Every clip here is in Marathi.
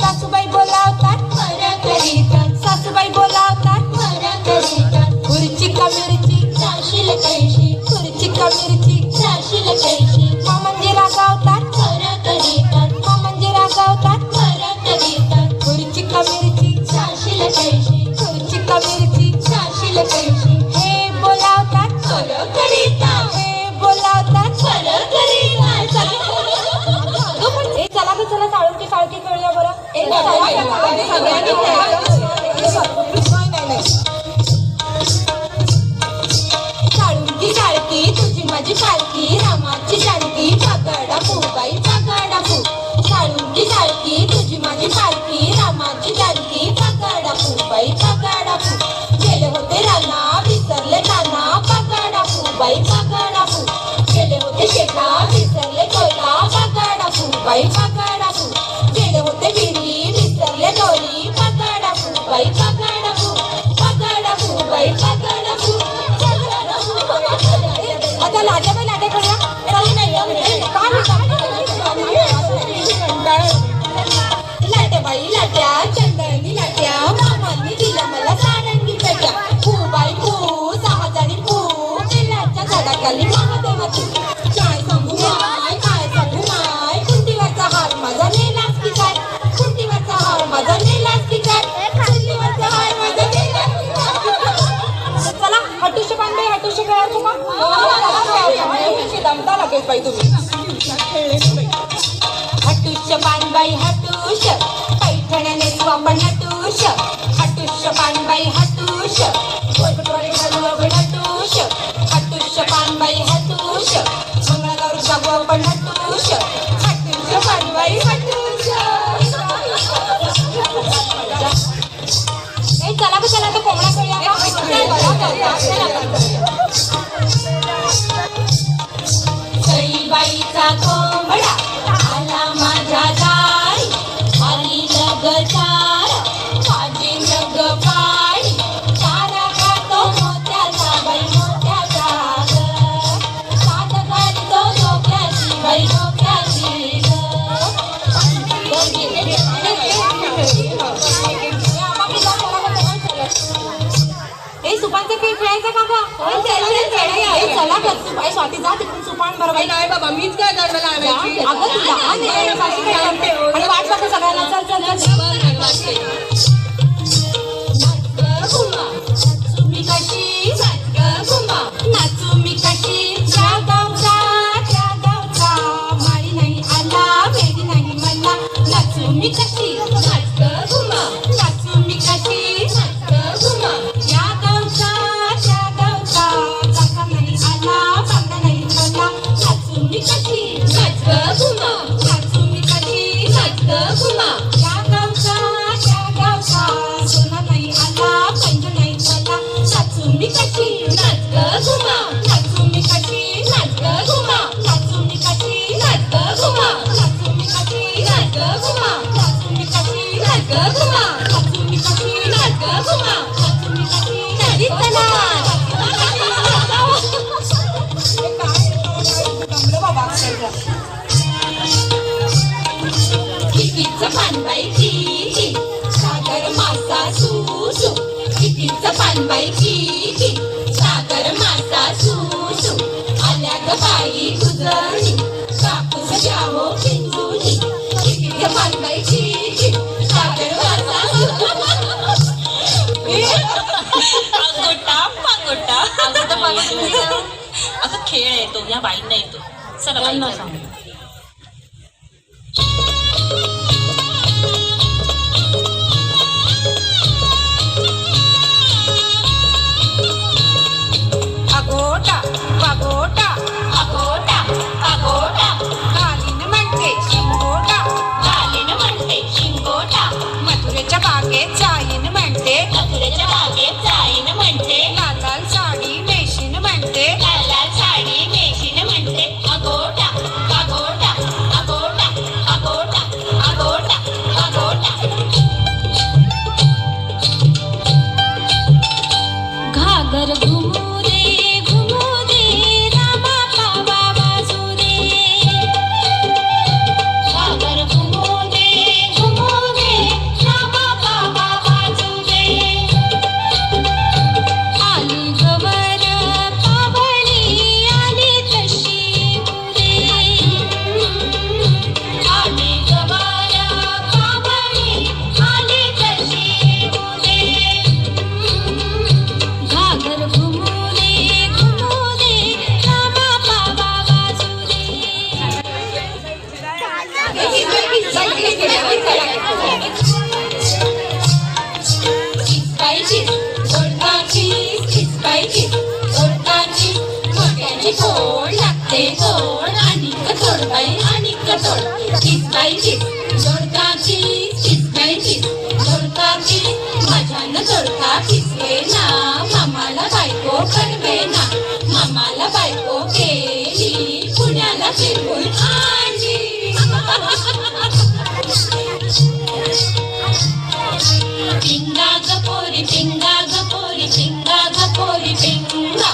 सासूबाई बोलावतात मरा करीतात, सासूबाई बोलावतात मरा करीतात. खुर्ची का मिरची चारशील कैशी, खुर्ची का मिरची चारशील कैशी. म्हणजे रागावतात मरा करीतात, म्हणजे रागावतात मरा करीतात. खुर्ची का मिरची चारशील कैशी, खुर्ची का मिरची चारशील कैशी. हे बोलावतात मरा करीतात, हे बोलावतात मरा करीतात. चला तर चला साळुंकी साळकी करूया बरं. साळुंकी साळकी तुझी माझी पालखी, रामाची जानकी पगडा फुबाई पगडा फू. साळुंकी साळकी तुझी माझी पालखी, रामाची जानकी पगडा फुबाई पगडा फू. गेले होते राना विसरले नाना, पगडा फुबाई पगडा फू. गेले होते शेता विसरले कोयला, पगडा फुबाई पगडा फू. गेले होते विहिरी विसरले दोरी, पगडा फुबाई पगडा फू. पगडा फुबाई पगडा फू. आता लाटे बाई लाटे करूया. लाटेबाई लाट्या चंदनी लाट्या, मामांनी दिल्या मला सारंगी पेट्या. फुबाई फू 6 जणी फू, बेलाच्या झाडाखाली महादेवाची. काय सांगू माय, काय सांगू माय, कुंडीवरचा हार माझा नेलास की काय, कुंडीवरचा हार माझा नेलास की काय, कुंडीवरचा हार माझा नेलास की काय. चला हटूश पांडे हटूश खेळायचं का? दमता लागेल बाई तुम्ही. हटूश पानबाई हटूश, पैठण्याने आपण हटूश. हटूश पानबाई हटूश, गोलपटवाले घालू आपण हटूश. हटूश पानबाई हटूश, मंगळागौर जागू आपण हटूश. हटूश पानबाई हटूश. चला का चला तर कोंबडा करूया. सईबाईचा कोंबडा आला माझ्या दारी, आली लगतार माझी नग पाडी. तारा खातो मोत्याचा बाई मोत्याचा ग, सात घालतो डोक्याची बाई डोक्याची ग. सुपांचा खेळ खेळायचा का गं? चला कर सुपाई स्वाती जा तिकडून सुपान बरोबर. नाही बाबा मीच काय करणार आणायची. अगं तुला आणि वाट बघू सगळ्यांना. चल चल चल. नाचू मी कशी नाचू मी कशी, त्या गावचा माळी नाही आला वेडी नाही मला. नाचू मी कशी नाचू मी कशी, या गावचा त्या गावचा काका नाही आला बांधा नाही मला. नाचू मी कशी नाचू मी कशी, या गावचा त्या गावचा सोना नाही आला पैंज नाही मला. नाचू मी कशी नाचू मी कशी, नाचू मी कशी, नाचू मी कशी, नाचू मी कशी, नाचू मी कशी, कितीचं पानबाई किती, सागर मासा सुसू. कितीचं पानबाई किती, सागर मासा सुसू. आल्या ग बाई गुजरणी, कापूस घ्यावं पिंजूनी. कितीचं पानबाई किती, सागर मासा खेळ येतो, ह्या बाईंना येतो. चला त्यांना बाईंना सांग. अगोटा पगोटा अगोटा अगोटा घालीन म्हणते शिंगोटा घालीन म्हणते शिंगोटा मथुरेच्या बागेत जाईन म्हणते मथुरेच्या बागेत जाईन म्हणते लाल लाल साडी नेशीन म्हणते लाल लाल साडी नेशीन म्हणते अगोटा अगोटा अगोटा अगोटा अगोटा अगोटा घागर घुमू दे रामा पावा वाजू दे. घागर घुमू दे रामा बाबा वाजू दे आली गवर पावणी आली तशी येऊ दे. आली गवार पावणी आली तशी येऊ दे घागर घुमू दे रामा पावा वाजू दे. चिचपायची जोडकाची चिचपायची जोडकाची मोठ्याची तोड लागते तोड आणि कठोड बाई आणि कठोड चिचपायची जोडकाची चिचपायची जोडकाची माझ्यानं जोडका पिसवे ना मामाला बायको करवे ना मामाला बायको केली पुण्याला फिरवून आणली पिंगा गपोरी पिंगा गपोरी पिंगा गपोरी पिंगा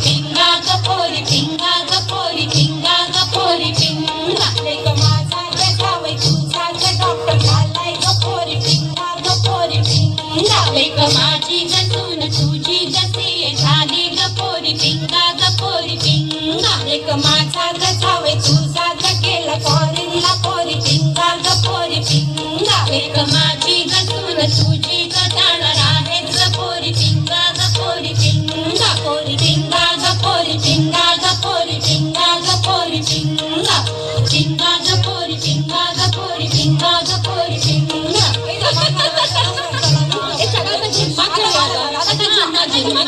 पिंगा गपोरी पिंगा गपोरी पिंगा गपोरी पिंगा लेक माझा गजावय तुझा डॉक्टर झालाय गपोरी पिंगा गपोरी पिंगा लेक माझी गसून तुझी गसी झाली गपोरी पिंगा गपोरी पिंगा लेक माझा गजावय तुझा गेला फॉरेनला पोरी पिंगा गपोरी पिंगा लेक माझी गसून तुझी जाणार आहे गपोरी पिंगा गपोरी पिंगा पोरी पिंगा गपोरी पिंगा गपोरी पिंगा गपोरी पिंगा पिंगा गपोरी पिंगा गपोरी पिंगा गपोरी पिंगा हे सगळं जिम्मा खेळायला आता जिम्मा जिम्मा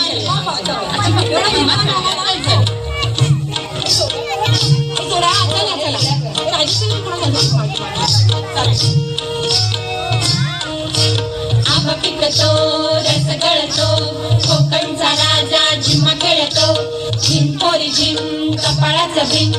थोडा आता ना चला राजश्री आंब पिकतो रस गळतो कोकणचा राजा झिम्मा खेळतो झिम पोरी झिम कपाळाचं भीम